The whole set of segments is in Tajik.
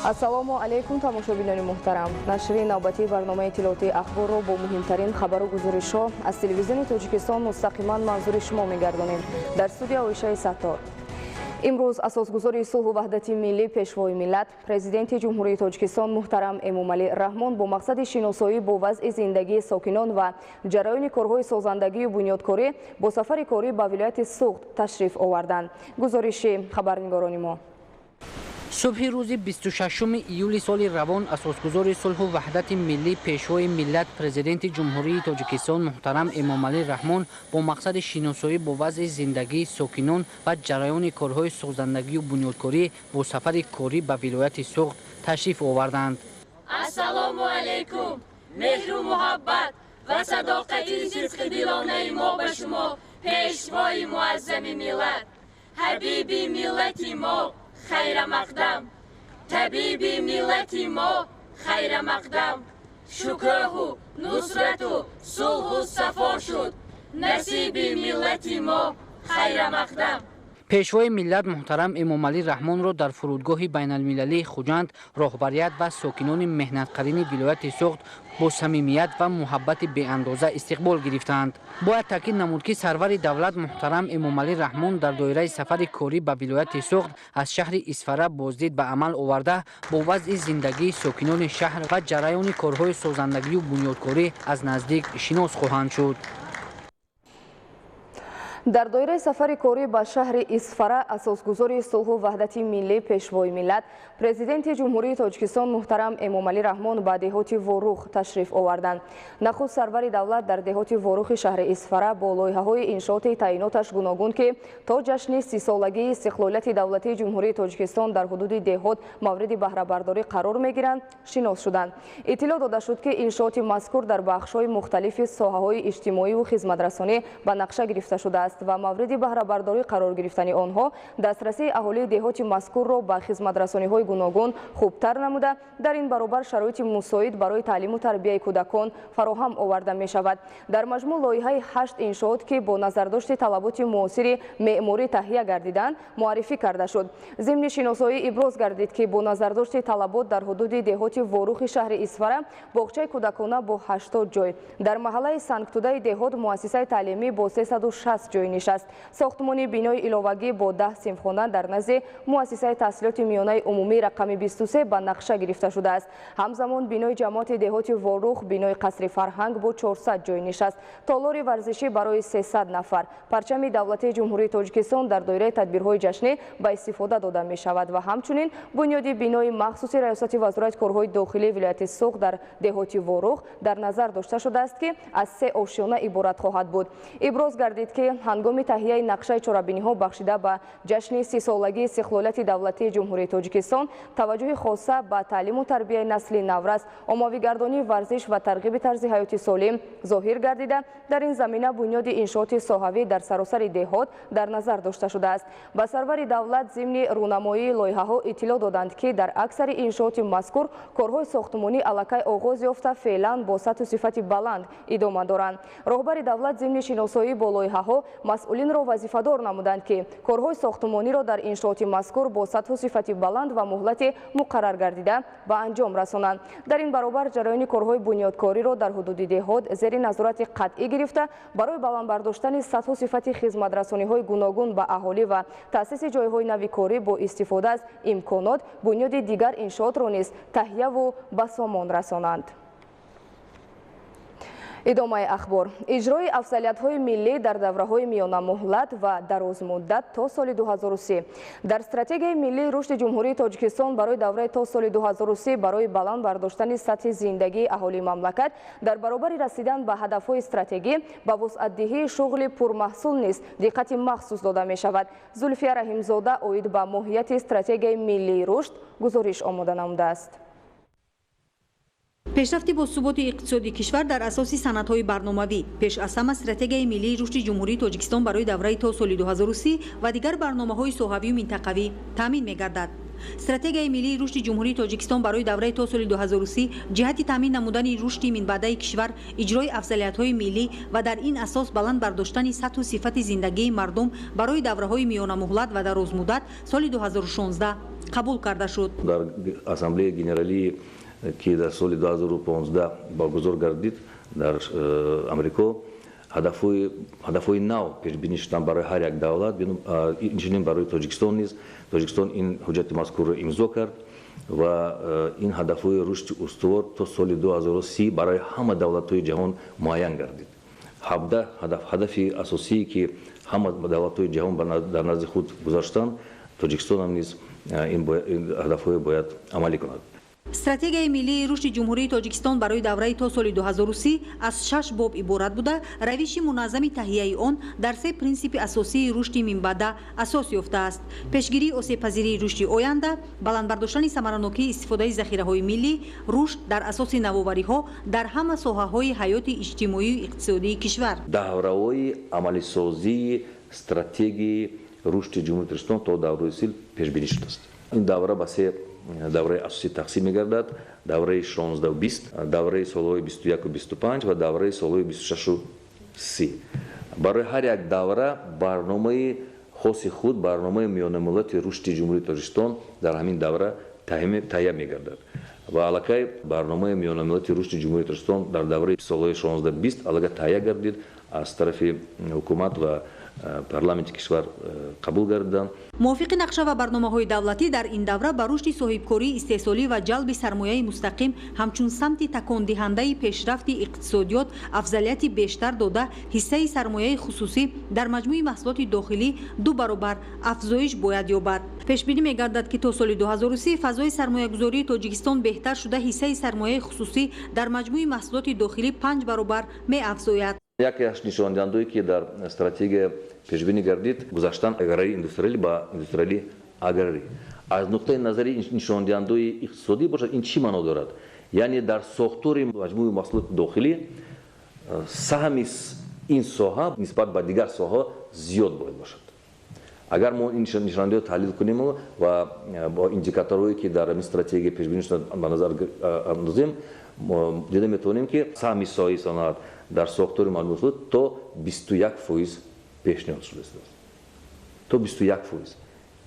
ассалому алайкум тамошобинони муҳтарам. Нашри навбатии барномаи иттилоотии ахборро бо муҳимтарин хабару гузоришҳо аз телевизиони Тоҷикистон мустақиман манзури шумо мегардонем. Дар студия Оишаи Саттор. имрӯз асосгузори сулҳу ваҳдати миллӣ пешвои миллат президенти ҷумҳурии Тоҷикистон муҳтарам Эмомалӣ Раҳмон бо мақсади шиносоӣ бо вазъи зиндагии сокинон ва ҷараёни корҳои созандагию бунёдкорӣ бо сафари корӣ ба вилояти Суғд ташриф оварданд. Гузориши хабарнигорони мо. صبح روز 26 ایولی سال روان اساسگزار صلح و وحدت ملی پیشوای ملت پرزیدنت جمهوری تاجیکستان محترم امامعلی رحمان با مقصد شناسایی با وضع زندگی ساکنان و جریان کارهای سازندگی و بنیادکاری با سفر کاری به ولایت سوغد تشریف آوردند. السلام علیکم. مهر و محبت و صداقتی صدق دلانه ما به شما پیشوای معظم ملت، حبیب ملت ما خیر مقدم، طبیب ملت ما خیر مقدم، شکر و نصرت و صلح و صفا شد نصیب ملت ما خیر مقدم. پیشوای ملت محترم امامعلی رحمان را در فرودگاه بین المللی خوجند راهبریت و ساکنان مهنت‌قرین ولایت سوغد با صمیمیت و محبت بی اندازه استقبال گرفتند. باید تاکید نمود که سرور دولت محترم امامعلی رحمان در دایره سفر کاری به ولایت سوغد از شهر اسفره بازدید به عمل آورده با وضع زندگی ساکنان شهر و جریان کارهای سازندگی و بنیادکاری از نزدیک شناس خواهند شد. در دایره سفر کاری به شهر اسفره اساسگزاری صلح و وحدت ملی پیشوای ملت پرزیدنت جمهوری تاجیکستان محترم امامعلی رحمان به دهات وروخ تشریف آوردند. نخست سرور دولت در دهات وروخ شهر اسفره با لایحه‌های انشاءات تعییناتش گوناگون که تا جشن 30 سالگی استقلالیت دولتی جمهوری تاجیکستان در حدود دهات مورد بهره برداری قرار میگیرند شناس شدند. اطلاع داده شد که انشاءات مذکور در بخش‌های مختلف ساحه‌های اجتماعی و خدمت‌رسانی به نقشه گرفته شده است و مورد بهره برداری قرار گرفتن آنها دسترسی اهالی دهات مذکور را به خدمت‌رسانی‌های گوناگون خوبتر نموده در این برابر شرایط مساعد برای تعلیم و تربیت کودکان فراهم آورده می شود. در مجموع لایحه 8 انشاءات که با نظرداشت طلبات معاصر معماری تهیه گردیدند معرفی کرده شد. ضمن شناسایی ابراز گردید که با نظرداشت طلبات در حدود دهات وروخ شهر اسفره باغچه کودکانه با 80 جای، در محله سنگتوده دهات مؤسسه تعلیمی با 360 جای نشست، ساختمان بینای علاوگی با 10 صنفخانه در نزد مؤسسه تحصیلات میانه عمومی رقم 23 به نقشه گرفته شده است. همزمان بینای جماعت دهات وروخ، بینای قصر فرهنگ با 400 جای نشست، تالار ورزشی برای 300 نفر، پرچم دولت جمهوری تاجیکستان در دایره تدبیرهای جشنی به استفاده داده می شود و همچنین بنیاد بینای مخصوص ریاست وزارت کارهای داخلی ولایت سوغد در دهات وروخ در نظر داشته شده است که از 3 آشیانه عبارت خواهد بود. ابراز گردید که هنگام تهیه نقشه چهاربینی‌ها بخشیده به جشن 30 سالگی استقلالیت دولتی جمهوری تاجیکستان توجه خاصه به تعلیم و تربیت نسل نورس، آموزشگردانی ورزش و ترغیب طرز حیات سالم ظاهر گردیده در این زمینه بنیاد انشاءات ساحوی در سراسر دهات در نظر داشته شده است. به سرور دولت ضمن رونمایی لایحه‌ها اطلاع دادند که در اکثر انشاءات مذکور کارهای ساختمانی الکی آغاز یافته فعلا با سطح و صفت بلند ادامه دارند. راهبر دولت ضمن شناسایی با لایحه‌ها مسئولین را وظیفه‌دار نمودند که کارهای ساختمانی را در انشاءات مذکور با سطح و صفت بلند و مهلت مقرر گردیده به انجام رسانند. در این برابر جریان کارهای بنیادکاری را در حدود دهات زیر نظارت قطعی گرفته برای بلند برداشتن سطح و صفت خدمت‌رسانی‌های گوناگون به اهالی و تأسیس جایهای نوی کاری با استفاده از امکانات بنیاد دیگر انشاءات را نیز تهیه و به سامان رسانند. ادامه اخبار. اجرای افضلیت‌های ملی در دوره‌های میانه مهلت و دراز مدت تا سال 2003 در استراتژی ملی رشد جمهوری تاجیکستان برای دوره تا سال 2003 برای بلند برداشتن سطح زندگی اهالی مملکت در برابر رسیدن به هدف‌های استراتژی با وسعت‌دهی شغل پرمحصول نیز دقت مخصوص داده می‌شود. زلفیه رحیم‌زاده اوید به ماهیت استراتژی ملی رشد گزارش آماده نموده است. پیشرفت با ثبات اقتصادی کشور در اساس سندهای برنامه‌ای پیش از همه استراتژی ملی رشد جمهوری تاجیکستان برای دوره تا سال 2030 و دیگر برنامه‌های ساحوی و منطقوی تامین می‌گردد. стратегияи миллии рушди ҷумҳурии тоҷикистон барои давраи то соли 2030 ҷиҳати таъмин намудани рушди минбаъдаи кишвар, иҷрои афзалиятҳои миллӣ ва дар ин асос баланд бардоштани сатҳу сифати зиндагии мардум барои давраҳои миёнамуҳлат ва дарозмуддат соли 2016 қабул карда шуд. дар ассамблеяи генералии ки дар соли 2015 баргузор гардид дар амрико ҳадафҳои нав пешбинӣ шуданд барои ҳар як давлат, инчунин барои Тоҷикистон низ. Тоҷикистон ин ҳуҷҷати мазкурро имзо кард ва ин ҳадафҳои рушди устувор то соли 2030 барои ҳама давлатҳои ҷаҳон муайян гардид. ҳадафи асосие ки ҳама давлатҳои ҷаҳон дар назди худ гузаштанд, Тоҷикистон ҳам низ ин ҳадафҳоро бояд амалӣ кунад. стратегияи миллии рушди ҷумҳурии тоҷикистон барои давраи то соли 2030 аз 6 боб иборат буда, равиши муназзами таҳияи он дар 3 принсипи асосии рушди минбаъда асос ёфтааст: пешгирии осебпазирии рушди оянда, баландбардоштани самаранокии истифодаи захираҳои миллӣ, рушд дар асоси навовариҳо дар ҳама соҳаҳои ҳаёти иҷтимоию иқтисодии кишвар. давраҳои амалисозии стратегияи рушди ҷумҳурии тоҷикистон то давраи сил пешбинӣ шудааст. ин давра ба се давраи асосӣ тақсим мегардад: давраи 16-20, давраи солҳои 21-25 ва давраи солҳои 26-30. барои ҳар як давра барномаи хоси худ, барномаи миёнамиллати рушди ҷумҳурии тоҷикистон дар ҳамин давра таҳия мегардад. ва аллакай барномаи миёнамиллати рушди ҷумҳурии тоҷикистон дар давраи солҳои 16-20 аллакай таҳия гардид, аз тарафи ҳукумат ва парламенти кишвар қабул гардиданд. мувофиқи нақша ва барномаҳои давлатӣ дар ин давра ба рушди соҳибкории истеҳсолӣ ва ҷалби сармояи мустақим ҳамчун самти такондиҳандаи пешрафти иқтисодиёт афзалияти бештар дода, ҳиссаи сармояи хусусӣ дар маҷмӯи маҳсулоти дохилӣ 2 баробар афзоиш бояд ёбад. пешбинӣ мегардад ки то соли 2030 фазои сармоягузории Тоҷикистон беҳтар шуда, ҳиссаи сармояи хусусӣ дар маҷмӯи маҳсулоти дохилӣ 5 баробар меафзояд. яке аз нишондиҳандҳое ки дар стратегия пешбинӣ гардид, гузаштан аграрӣ индустриалӣ ба индустриалӣ аграрӣ. аз нуқтаи назари нишондиҳандҳои иқтисодӣ бошад, ин чӣ маъно дорад? яъне дар сохтори маҷмӯи маҳсулоти дохилӣ саҳми ин соҳа нисбат ба дигар соҳа зиёд бояд бошад. агар мо ин нишондиҳоро таҳлил кунем ва бо индикаторҳое ки дар стратегия пешбинӣ шуда ба назар андозем, дида метавонем ки саҳми соҳаи саноат дар сохтори маҳсулот то 21% пешниҳод шудааст. то 21%.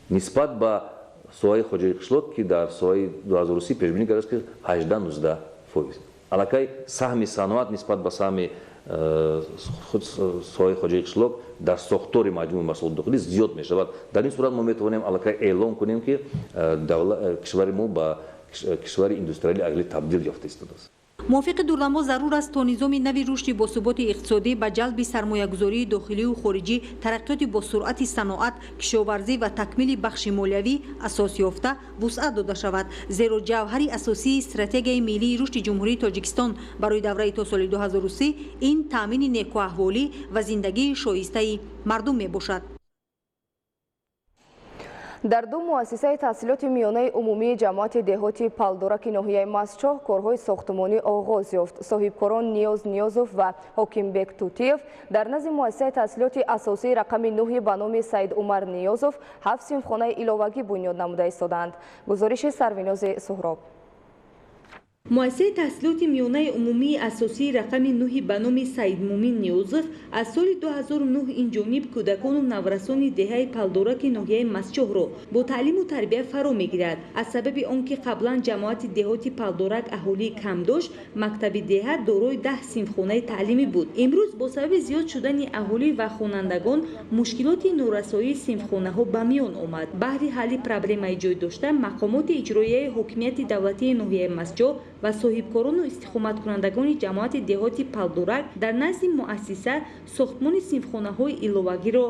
нисбат ба соҳаи хоҷаи қишлок ки дар соҳаи 2030 пешбинӣ гардааст ки 18-19%. аллакай саҳми саноат нисбат ба саҳми соҳаи хоҷаи қишлок дар сохтори маҷмӯи маҳсулоти дохилӣ зиёд мешавад. дар ин сурат мо метавонем аллакай эълон кунем ки кишвари мо ба кишвари индустриалӣ аграрӣ табдил ёфта истодааст. мувофиқи дурнамо зарур аст то низоми нави рушди босуботи иқтисодӣ ба ҷалби сармоягузории дохилию хориҷӣ, тараqqиёти босуръати саноат, кишоварзӣ ва такмили бахши молиявӣ асос ёфта вусъат дода шавад, зеро ҷавҳари асосии стратегияи миллии рушди ҷумҳурии тоҷикистон барои давраи то соли 2030 ин таъмини некуаҳволӣ ва зиндагии шоистаи мардум мебошад. дар ду муассисаи таҳсилоти миёнаи умумии ҷамоати деҳоти палдораки ноҳияи Масчоҳ корҳои сохтмонӣ оғоз ёфт. соҳибкорон Ниёзов ва Ҳокимбек Тутиев дар назди муассисаи таҳсилоти асосии рақами 9 ба номи Саид Умар Ниёзов 7 синфхонаи иловагӣ бунёд намуда истоданд. гузориши Сарвинози Суҳроб. муассисаи таҳсилоти миёнаи умумии асосии рақами 9 ба номи Саид Мумин Ниёзов аз соли 2009 инҷониб кӯдакону наврасони деҳаи палдораки ноҳияи Масчоҳро бо таълиму тарбия фаро мегирад. аз сабаби он ки қаблан ҷамоати деҳоти палдорак аҳолии кам дошт, мактаби деҳа дорои 10 синфхонаи таълимӣ буд. имрӯз бо сабаби зиёд шудани аҳолӣ ва хонандагон мушкилоти норасоии синфхонаҳо ба миён омад. баҳри ҳалли проблемаи ҷой дошта, мақомоти иҷроияи ҳокимияти давлатии ноҳияи Масчоҳ ва соҳибкорону истиқоматкунандагони ҷамоати деҳоти палдорак дар назди муассиса сохтмони синфхонаҳои иловагиро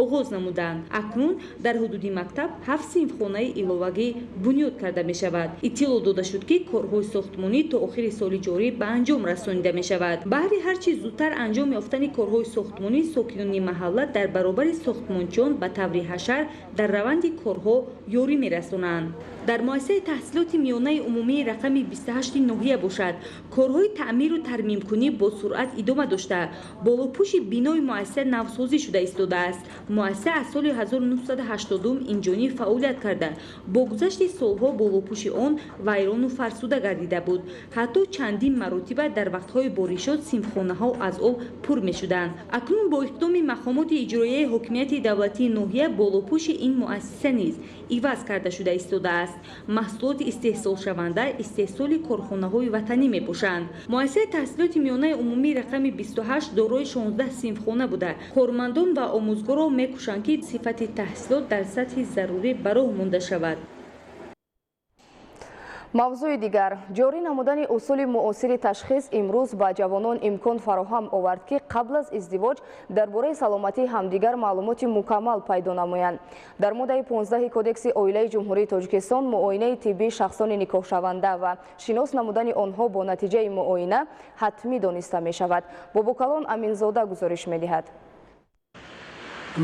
оғоз намуданд. акнун дар ҳудуди мактаб 7 синфхонаи иловагӣ бунёд карда мешавад. иттилоъ дода шуд ки корҳои сохтмонӣ то охири соли ҷорӣ ба анҷом расонида мешавад. баҳри ҳарчи зудтар анҷом ёфтани корҳои сохтмонӣ, сокинони маҳалла дар баробари сохтмончиён ба таври ҳашар дар раванди корҳо ёрӣ мерасонанд. дар муассисаи таҳсилоти миёнаи умумии рақами 28 ноҳия бошад, корҳои таъмиру тармимкунӣ бо суръат идома дошта, болопӯши бинои муассиса навсозӣ шуда истодааст. муассиса аз соли 1980 инҷониб фаъолият карда. бо гузашти солҳо болопӯши он вайрону фарсуда гардида буд. ҳатто чандин маротиба дар вақтҳои боришот симфхонаҳо аз об пур мешуданд. акнун бо иқдоми мақомоти иҷроияи ҳокимияти давлатии ноҳия болопӯши ин муассиса низ иваз карда шуда истодааст. маҳсулоти истеҳсолшаванда истеҳсоли корхонаҳои ватанӣ мебошанд. муассисаи таҳсилоти миёнаи умумии рақами 28 дорои 16 симфхона буда кормандон ва омӯзгорро мекӯшанд ки сифати таҳсилот дар сатҳи зарурӣ ба роҳ монда шавад. мавзӯи дигар, ҷорӣ намудани усули муосири ташхис имрӯз ба ҷавонон имкон фароҳам овард ки қабл аз издивоҷ дар бораи саломатии ҳамдигар маълумоти мукаммал пайдо намоянд. дар моддаи 15 кодекси оилаи ҷумҳурии Тоҷикистон муоинаи тиббии шахсони никоҳшаванда ва шинос намудани онҳо бо натиҷаи муоина ҳатмӣ дониста мешавад. бобокалон аминзода гузориш медиҳад.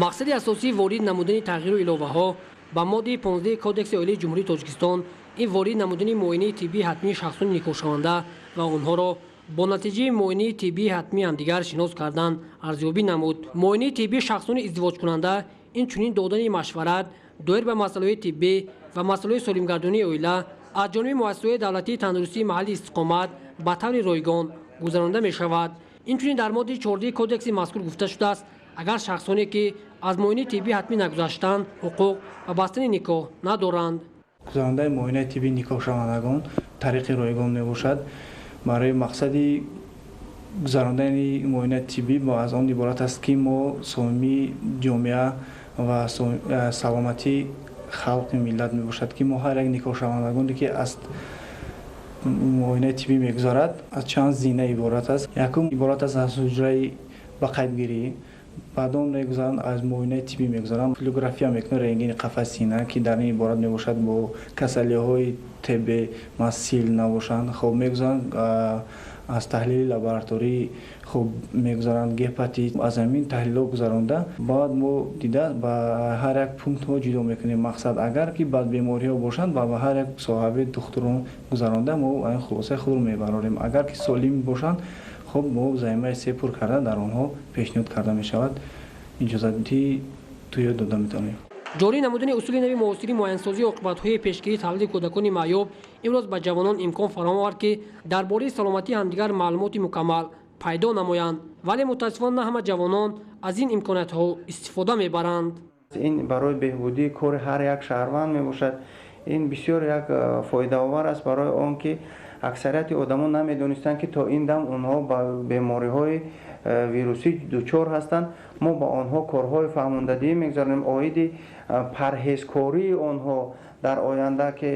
мақсади асосии ворид намудани тағйиру иловаҳо ба моддаи 15 кодекси оилаи ҷумҳурии Тоҷикистон ин ворид намудани муоинаи тиббии ҳатмии шахсони никоҳшаванда ва онҳоро бо натиҷаи муоинаи тиббии ҳатмии ҳамдигар шинос кардан арзёбӣ намуд. муоинаи тиббии шахсони издивоҷкунанда инчунин додани машварат доир ба масъалаҳои тиббӣ ва масъалаҳои солимгардонии оила аз ҷониби муассисаҳои давлатии тандурустии маҳалли истиқомат ба таври ройгон гузаронида мешавад. инчунин дар моддаи 14 кодекси мазкур гуфта шудааст, агар шахсоне ки аз муоинаи тиббии ҳатмӣ нагузаштанд ҳуқуқ ба бастани никоҳ надоранд. гузарондаи муоинаи тиббии никоҳшавандагон тариқи ройгон мебошад. барои мақсади гузарондани муоинаи тиббӣ аз он иборат аст ки мо солимии ҷомеа ва саломатии халқи миллат мебошад ки мо ҳар як никоҳшавандагоне ки аз муоинаи тиббӣ мегузарад аз чанд зина иборат аст. якум иборат аст аз ҳуҷраи ба қайдгирӣ, баъдон мегузаранд аз муоинаи тиббӣ мегузаранд. флюорография мекунанд рентгени қафаси сина ки дар ин иборат мебошад бо касалиҳои тб масил набошанд. хоб мегузаранд аз таҳлили лабораторӣ хоб мегузаранд гепатит. аз ҳамин таҳлилҳо гузаронда баъд мо дида ба ҳар як пунктҳо ҷудо мекунем. мақсад агар ки бад бемориҳо бошанд ба ҳар як соҳаби духтурон гузаронда мо хулосаи худро мебарорем. агар ки солим бошанд خب ما زایمه سه پر کردن در آنها پیشنهاد کرده می شود. اجازاتی توی داده می توانیم. جاری نمودن اصول نوی معاصری معاینسازی عاقبت‌های پیشگیری تولید کودکان معیوب امروز به جوانان امکان فراهم آورد که درباره سلامتی همدیگر معلومات مکمل پیدا نمایند، ولی متاسفانه نه همه جوانان از این امکانات‌ها استفاده می‌برند. این برای بهبودی کار هر یک شهروند میباشد. این بسیار یک فایده آور است برای آن که اکثریت آدمان نمیدونستند که تا این دم اونها با بیماری‌های ویروسی دچار هستند. ما با آنها کارهای فهماندهی میگذاریم آید پرهیزکاری آنها در آینده که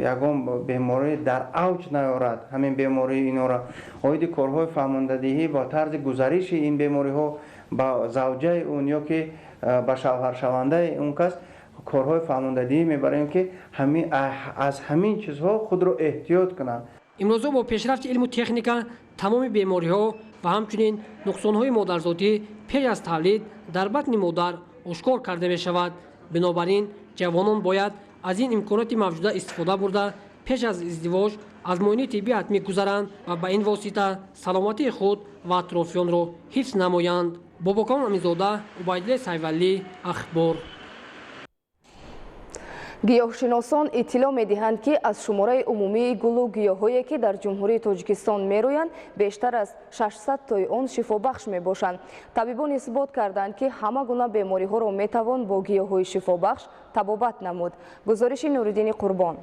یگان بیماری در اوج نیارد. همین بیماری اینا را آید کارهای فهماندهی با طرز گزارش این بیماری ها با زوجه اون یا که با شوهر شونده اون کس کارهای فهماندهی میبریم که از همین چیزها خود را احتیاط کنند. امروز با پیشرفت علم و تکنیک تمام بیماری ها و همچنین نقصان های مادرزادی پیش از تولید در بطن مادر آشکار کرده می شود. بنابراین جوانان باید از این امکانات موجوده استفاده برده پیش از ازدواج از معاینه طبی حتمی گذرند و به این واسطه سلامتی خود و اطرافیان را حفظ نمایند. باباکان امیزاده، عبیدالله سیولی، اخبار. گیاهشناسان اطلاع می‌دهند که از شماره عمومی گل و گیاهایی که در جمهوری تاجیکستان می‌رویند بیشتر از 600 تای آن شفابخش میباشند. طبیبان اثبات کردند که همه گونه بیماری‌ها را می‌توان با گیاه‌های شفابخش تبابت نمود. گزارش نورالدین قربان.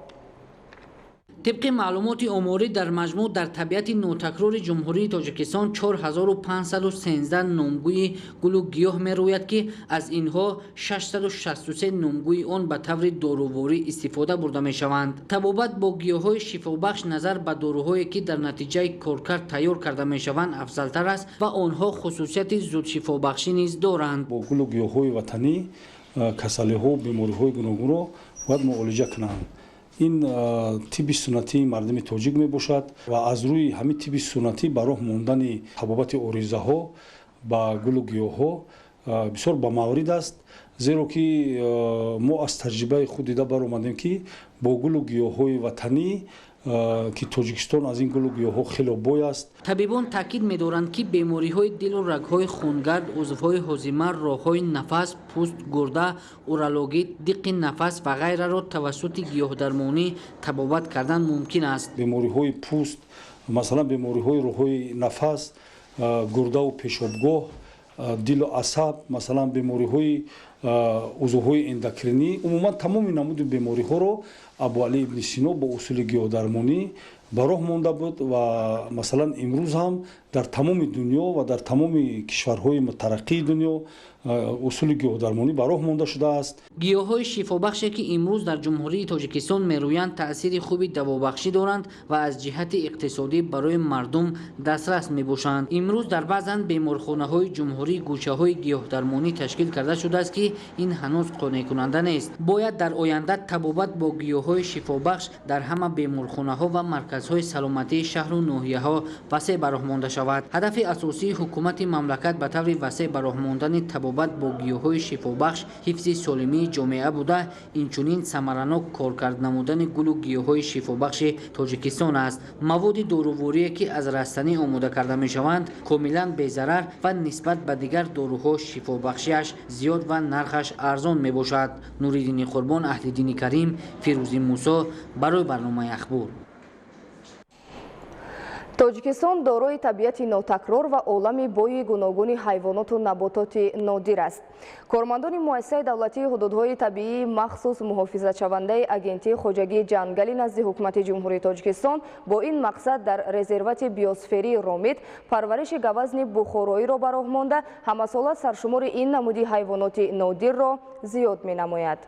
طبق معلومات آماری در مجموع در طبیعت نوتکرار جمهوری تاجیکستان 4513 نامگوی گل و گیاه می روید که از اینها 663 نامگوی آن به طور داروواری استفاده برده می شوند. تبابت با گیاه‌های شفابخش نظر به داروهایی که در نتیجه کارکرد تیار کرده می شوند افضل‌تر است و آنها خصوصیت زود شفابخشی نیز دارند. با گل و گیاه‌های وطنی کسالی‌ها و بیماری‌های گوناگون را باید معالجه کنند. این طب سنتی مردم تاجیک می باشد و از روی همین طب سنتی برای ماندن تبابت اوریزه ها با گل و گیاه ها بسیار با موارد است، زیرا که ما از تجربه خود دیده برآمدیم که با گل و گیاه های وطنی ки Тоҷикистон аз ин гулу гиёҳҳо хело бой аст. табибон таъкид медоранд ки бемориҳои дилу рагҳои хунгард, узвҳои ҳозима, роҳҳои нафас, пӯст, гурда, урологӣ, диққи нафас ва ғайраро тавассути гиёҳдармонӣ табобат кардан мумкин аст. бемориҳои пӯст, масалан бемориҳои роҳҳои нафас, гурдаву пешобгоҳ, дилу асаб, масалан бемориҳои узвҳои эндокринӣ, умуман тамоми намуди бемориҳоро Абу Али ибн Сино бо усули гиёҳдармонӣ ба роҳ монда буд ва масалан имрӯз ҳам дар тамоми дунё ва дар тамоми кишварҳои мутараққии дунё усули гиёҳдармонӣ ба роҳ монда шудааст. гиёҳҳои шифобахше ки имрӯз дар ҷумҳурии Тоҷикистон мерӯянд таъсири хуби давобахшӣ доранд ва аз ҷиҳати иқтисодӣ барои мардум дастрас мебошанд. имрӯз дар баъзан беморхонаҳои ҷумҳурӣ гӯшаҳои гиёҳдармонӣ ташкил карда шудааст ки ин ҳанӯз қонеъкунанда нест. бояд дар оянда табобат бо гиёҳҳои шифобахш дар ҳама беморхонаҳо ва марказҳои саломатии шаҳру ноҳияҳо васеъ ба роҳ монда шавад. ҳадафи асосии ҳукумати мамлакат ба таври васеъ ба роҳ мондани табобат бо гиёҳҳои шифобахш ҳифзи солимии ҷомеа буда, инчунин самаранок коркард намудани гулу гиёҳҳои шифобахши Тоҷикистон аст. маводи доруворие ки аз растанӣ омода карда мешаванд комилан безарар ва нисбат ба дигар доруҳо шифобахшиаш зиёд ва нархаш арзон мебошад. Нуриддини Қурбон, Аҳлиддини Карим, Фирӯзи Мусо барои барномаи ахбор. Тоҷикистон дорои табиати нотакрор ва олами бои гуногуни ҳайвоноту набототи нодир аст. Кормандони муассисаи давлатии ҳудудҳои табиии махсус муҳофизатшавандаи агентии хоҷагии ҷангали назди ҳукумати ҷумҳурии Тоҷикистон бо ин мақсад дар резервати биосферии Ромид парвариши гавазни бухороиро ба роҳ монда, ҳамасола саршумори ин намуди ҳайвоноти нодирро зиёд менамояд.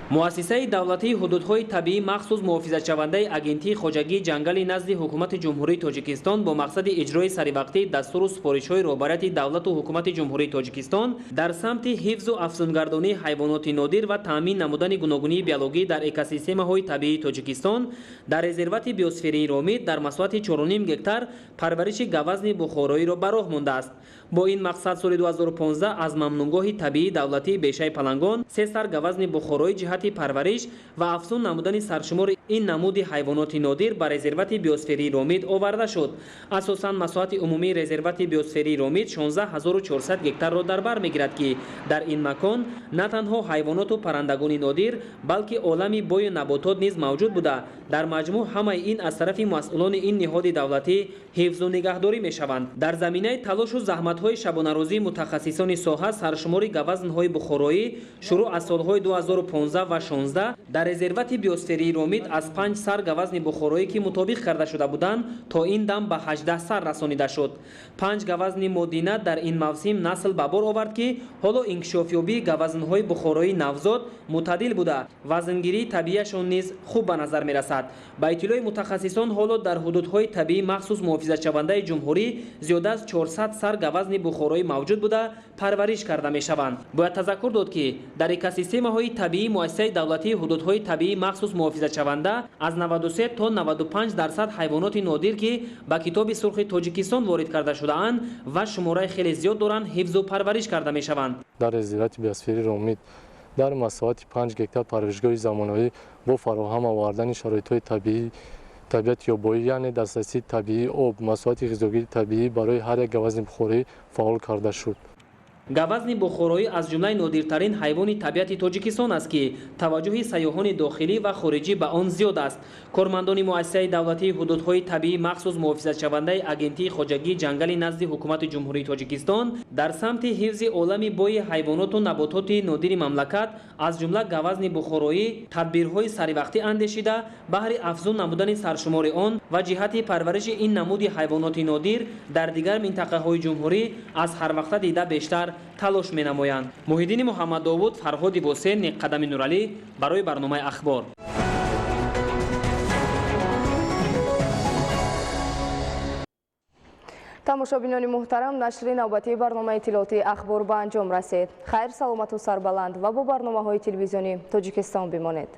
муассисаи давлатии ҳудудҳои табиӣ махсус муҳофизатшавандаи агентии хоҷагии ҷангали назди ҳукумати ҷумҳурии Тоҷикистон бо мақсади иҷрои саривақтии дастуру супоришҳои роҳбарияти давлату ҳукумати ҷумҳурии Тоҷикистон дар самти ҳифзу афзунгардонии ҳайвоноти нодир ва таъмин намудани гуногунии биологӣ дар экосистемаҳои табиии Тоҷикистон дар резервати биосферии Ромид дар масоати 4.5 гектар парвариши гавазни бухороиро ба роҳ мондааст. бо ин мақсад соли 2015 аз мамнунгоҳи табиии давлатии Бешаи Палангон 3 сар гавазни бухороӣ ҷиҳати парвариш ва афзун намудани саршумори ин намуди ҳайвоноти нодир ба резервати биосферии Ромид оварда шуд. асосан масоати умумии резервати биосферии Ромид 16400 гектарро дар бар мегирад ки дар ин макон на танҳо ҳайвоноту паррандагони нодир, балки олами бою наботот низ мавҷуд буда, дар маҷмӯъ ҳамаи ин аз тарафи масъулони ин ниҳоди давлатӣ ҳифзу нигаҳдорӣ мешаванд. дар заминаи талошу заҳматҳои шабонарӯзии мутахассисони соҳа саршумори гавазнҳои бухороӣ шуруъ аз солҳои 2015 ва 16 дар резервати биосферии Ромид аз 5 сар гавазни бухороӣ ки мутобиқ карда шуда буданд то ин дам ба 18 сар расонида шуд. 5 гавазни модина дар ин мавсим насл ба бор овард ки ҳоло инкишофёбии гавазнҳои бухороии навзод мутадил буда, вазнгирии табиияшон низ хуб ба назар мерасад. ба иттилои мутахассисон ҳоло дар ҳудудҳои табиӣ махсус муҳофизатшавандаи ҷумҳурӣ зиёда аз 400 сар гавазни бухороӣ мавҷуд буда парвариш карда мешаванд. бояд тазаккур дод ки дар экосистемаҳои табиии муассисаи давлатии ҳудудҳои табиӣ махсус муҳофизатшаванда аз 93 то 95% ҳайвоноти нодир ки ба китоби сурхи Тоҷикистон ворид карда шудаанд ва шумораи хеле зиёд доранд ҳифзу парвариш карда мешаванд. дар резервати биосферии Ромид дар масоати 5 гектар парваришгоҳи замонавӣ бо фароҳам овардани шароитҳои табиӣ табиати ёбоӣ, яъне дастрасии табиии об, масоати ғизогирии табиӣ барои ҳар як гавазни бухорӣ фаъол карда шуд. гавазни бухороӣ аз ҷумлаи нодиртарин ҳайвони табиати Тоҷикистон аст ки таваҷҷӯҳи сайёҳони дохилӣ ва хориҷӣ ба он зиёд аст. кормандони муассисаи давлатии ҳудудҳои табиӣ махсус муҳофизатшавандаи агентии хоҷагии ҷангали назди ҳукумати ҷумҳурии Тоҷикистон дар самти ҳифзи олами бои ҳайвоноту набототи нодири мамлакат аз ҷумла гавазни бухороӣ тадбирҳои саривақтӣ андешида баҳри афзун намудани саршумори он ва ҷиҳати парвариши ин намуди ҳайвоноти нодир дар дигар минтақаҳои ҷумҳурӣ аз ҳарвақта дида бештар талош менамоянд. Муҳиддини Муҳаммадовуд, Фарҳоди Восен, Неққадами Нуралӣ барои барномаи ахбор. тамошобинони муҳтарам, нашри навбатии барномаи иттилоотии ахбор ба анҷом расид. хайр, саломату сарбаланд ва бо барномаҳои телевизионӣ Тоҷикистон бимонед.